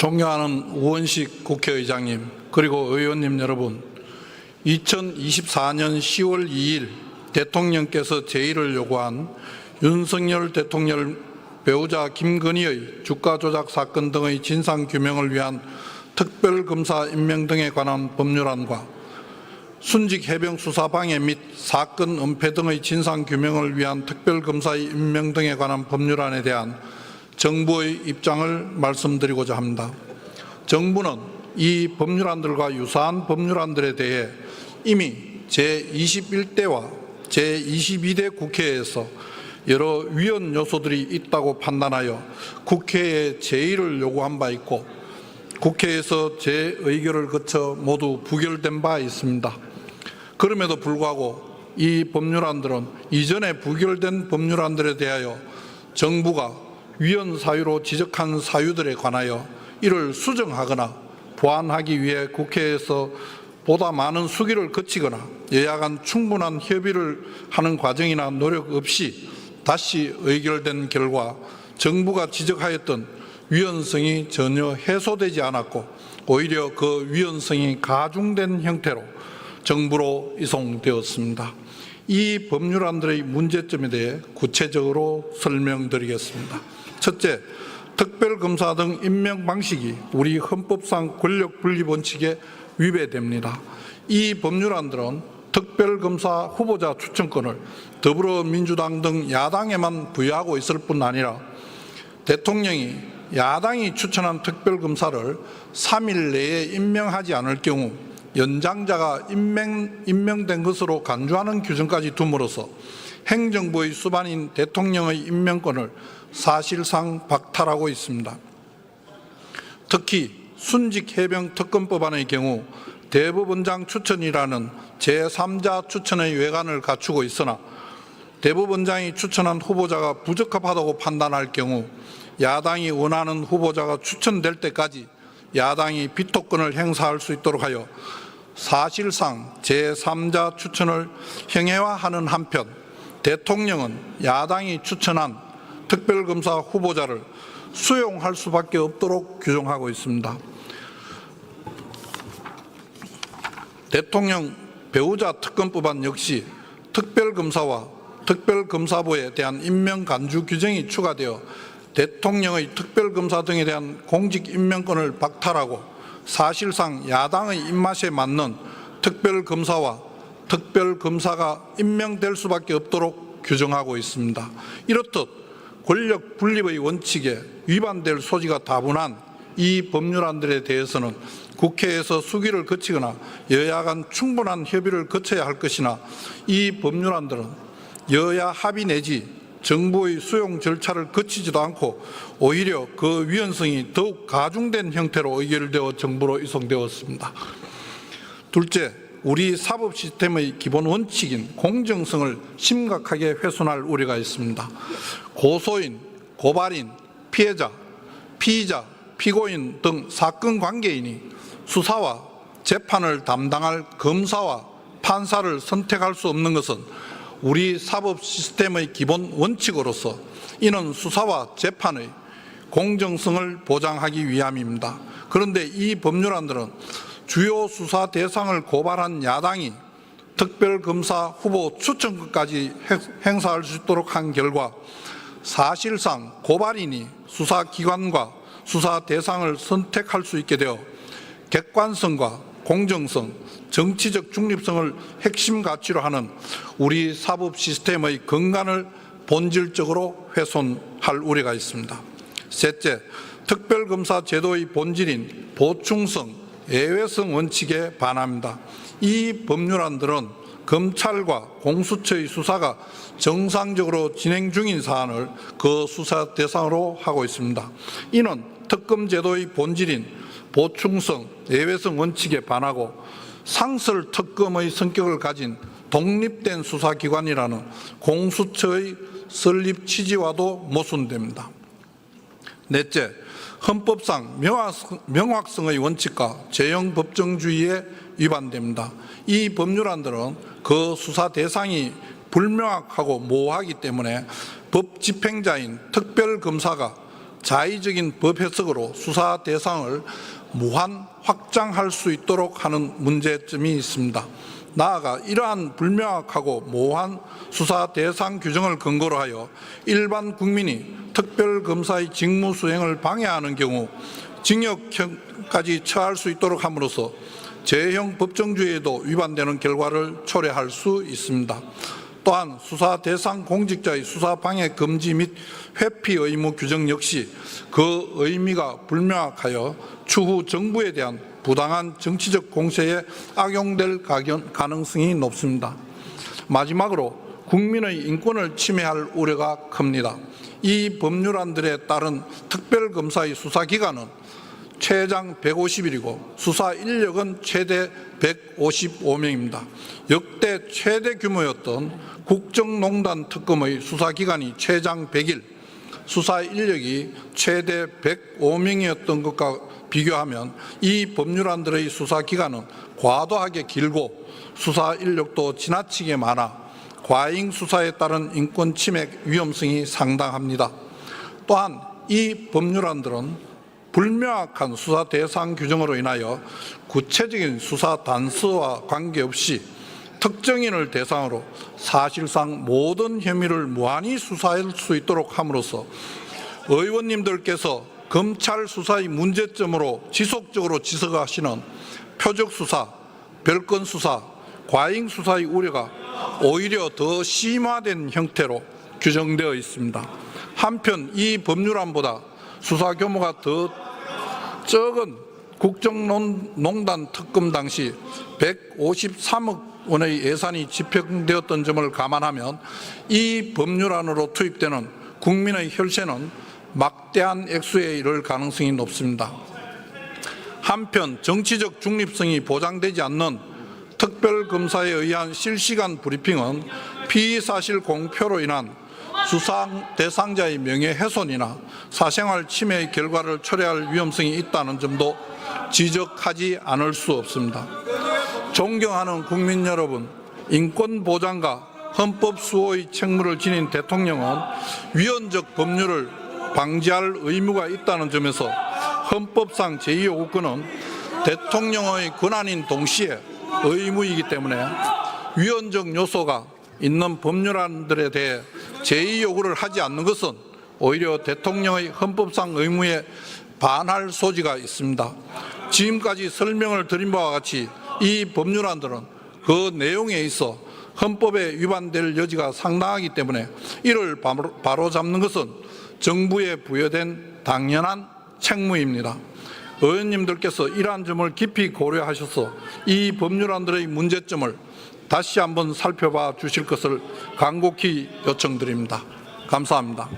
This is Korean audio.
존경하는 우원식 국회의장님, 그리고 의원님 여러분, 2024년 10월 2일 대통령께서 제의를 요구한 윤석열 대통령 배우자 김건희의 주가 조작 사건 등의 진상규명을 위한 특별검사 임명 등에 관한 법률안과 순직 해병 수사 방해 및 사건 은폐 등의 진상규명을 위한 특별검사의 임명 등에 관한 법률안에 대한 정부의 입장을 말씀드리고자 합니다. 정부는 이 법률안들과 유사한 법률안들에 대해 이미 제21대와 제22대 국회에서 여러 위헌 요소들이 있다고 판단하여 국회에 제의를 요구한 바 있고 국회에서 재의결을 거쳐 모두 부결된 바 있습니다. 그럼에도 불구하고 이 법률안들은 이전에 부결된 법률안들에 대하여 정부가 위헌 사유로 지적한 사유들에 관하여 이를 수정하거나 보완하기 위해 국회에서 보다 많은 수기를 거치거나 여야 간 충분한 협의를 하는 과정이나 노력 없이 다시 의결된 결과 정부가 지적하였던 위헌성이 전혀 해소되지 않았고 오히려 그 위헌성이 가중된 형태로 정부로 이송되었습니다. 이 법률안들의 문제점에 대해 구체적으로 설명드리겠습니다. 첫째, 특별검사 등 임명 방식이 우리 헌법상 권력분립원칙에 위배됩니다. 이 법률안들은 특별검사 후보자 추천권을 더불어민주당 등 야당에만 부여하고 있을 뿐 아니라 대통령이 야당이 추천한 특별검사를 3일 내에 임명하지 않을 경우 연장자가 임명된 것으로 간주하는 규정까지 둠으로써 행정부의 수반인 대통령의 임명권을 사실상 박탈하고 있습니다. 특히 순직 해병 특검법안의 경우 대법원장 추천이라는 제3자 추천의 외관을 갖추고 있으나 대법원장이 추천한 후보자가 부적합하다고 판단할 경우 야당이 원하는 후보자가 추천될 때까지 야당이 비토권을 행사할 수 있도록 하여 사실상 제3자 추천을 형해화하는 한편 대통령은 야당이 추천한 특별검사 후보자를 수용할 수밖에 없도록 규정하고 있습니다. 대통령 배우자 특검법안 역시 특별검사와 특별검사부에 대한 임명 간주 규정이 추가되어 대통령의 특별검사 등에 대한 공직 임명권을 박탈하고 사실상 야당의 입맛에 맞는 특별검사와 특별검사가 임명될 수밖에 없도록 규정하고 있습니다. 이렇듯 권력 분립의 원칙에 위반될 소지가 다분한 이 법률안들에 대해서는 국회에서 수기를 거치거나 여야 간 충분한 협의를 거쳐야 할 것이나 이 법률안들은 여야 합의 내지 정부의 수용 절차를 거치지도 않고 오히려 그 위헌성이 더욱 가중된 형태로 의결되어 정부로 이송되었습니다. 둘째, 우리 사법 시스템의 기본 원칙인 공정성을 심각하게 훼손할 우려가 있습니다. 고소인, 고발인, 피해자, 피의자, 피고인 등 사건 관계인이 수사와 재판을 담당할 검사와 판사를 선택할 수 없는 것은 우리 사법 시스템의 기본 원칙으로서 이는 수사와 재판의 공정성을 보장하기 위함입니다. 그런데 이 법률안들은 주요 수사 대상을 고발한 야당이 특별검사 후보 추천권까지 행사할 수 있도록 한 결과 사실상 고발인이 수사기관과 수사 대상을 선택할 수 있게 되어 객관성과 공정성, 정치적 중립성을 핵심 가치로 하는 우리 사법 시스템의根幹을 본질적으로 훼손할 우려가 있습니다. 셋째, 특별검사 제도의 본질인 보충성, 예외성 원칙에 반합니다. 이 법률안들은 검찰과 공수처의 수사가 정상적으로 진행 중인 사안을 그 수사 대상으로 하고 있습니다. 이는 특검 제도의 본질인 보충성, 예외성 원칙에 반하고 상설 특검의 성격을 가진 독립된 수사기관이라는 공수처의 설립 취지와도 모순됩니다. 넷째, 헌법상 명확성의 원칙과 재형 법정주의에 위반됩니다. 이 법률안들은 그 수사 대상이 불명확하고 모호하기 때문에 법 집행자인 특별검사가 자의적인 법 해석으로 수사 대상을 무한 확장할 수 있도록 하는 문제점이 있습니다. 나아가 이러한 불명확하고 모호한 수사 대상 규정을 근거로 하여 일반 국민이 특별검사의 직무 수행을 방해하는 경우 징역형까지 처할 수 있도록 함으로써 재형 법정주의에도 위반되는 결과를 초래할 수 있습니다. 또한 수사 대상 공직자의 수사 방해 금지 및 회피 의무 규정 역시 그 의미가 불명확하여 추후 정부에 대한 부당한 정치적 공세에 악용될 가능성이 높습니다. 마지막으로 국민의 인권을 침해할 우려가 큽니다. 이 법률안들에 따른 특별검사의 수사기간은 최장 150일이고 수사 인력은 최대 155명입니다. 역대 최대 규모였던 국정농단 특검의 수사기간이 최장 100일, 수사 인력이 최대 105명이었던 것과 비교하면 이 법률안들의 수사기간은 과도하게 길고 수사 인력도 지나치게 많아 과잉 수사에 따른 인권 침해 위험성이 상당합니다. 또한 이 법률안들은 불명확한 수사 대상 규정으로 인하여 구체적인 수사 단서와 관계없이 특정인을 대상으로 사실상 모든 혐의를 무한히 수사할 수 있도록 함으로써 의원님들께서 검찰 수사의 문제점으로 지속적으로 지적하시는 표적 수사, 별건 수사, 과잉 수사의 우려가 오히려 더 심화된 형태로 규정되어 있습니다. 한편 이 법률안보다 수사 규모가 더 적은 국정농단 특검 당시 153억 원의 예산이 집행되었던 점을 감안하면 이 법률안으로 투입되는 국민의 혈세는 막대한 액수에 이를 가능성이 높습니다. 한편 정치적 중립성이 보장되지 않는 특별검사에 의한 실시간 브리핑은 피의사실 공표로 인한 수사 대상자의 명예훼손이나 사생활 침해의 결과를 초래할 위험성이 있다는 점도 지적하지 않을 수 없습니다. 존경하는 국민 여러분, 인권보장과 헌법 수호의 책무를 지닌 대통령은 위헌적 법률을 방지할 의무가 있다는 점에서 헌법상 제2요구권은 대통령의 권한인 동시에 의무이기 때문에 위헌적 요소가 있는 법률안들에 대해 제2요구를 하지 않는 것은 오히려 대통령의 헌법상 의무에 반할 소지가 있습니다. 지금까지 설명을 드린 바와 같이 이 법률안들은 그 내용에 있어 헌법에 위반될 여지가 상당하기 때문에 이를 바로잡는 것은 정부에 부여된 당연한 책무입니다. 의원님들께서 이러한 점을 깊이 고려하셔서 이 법률안들의 문제점을 다시 한번 살펴봐 주실 것을 간곡히 요청드립니다. 감사합니다.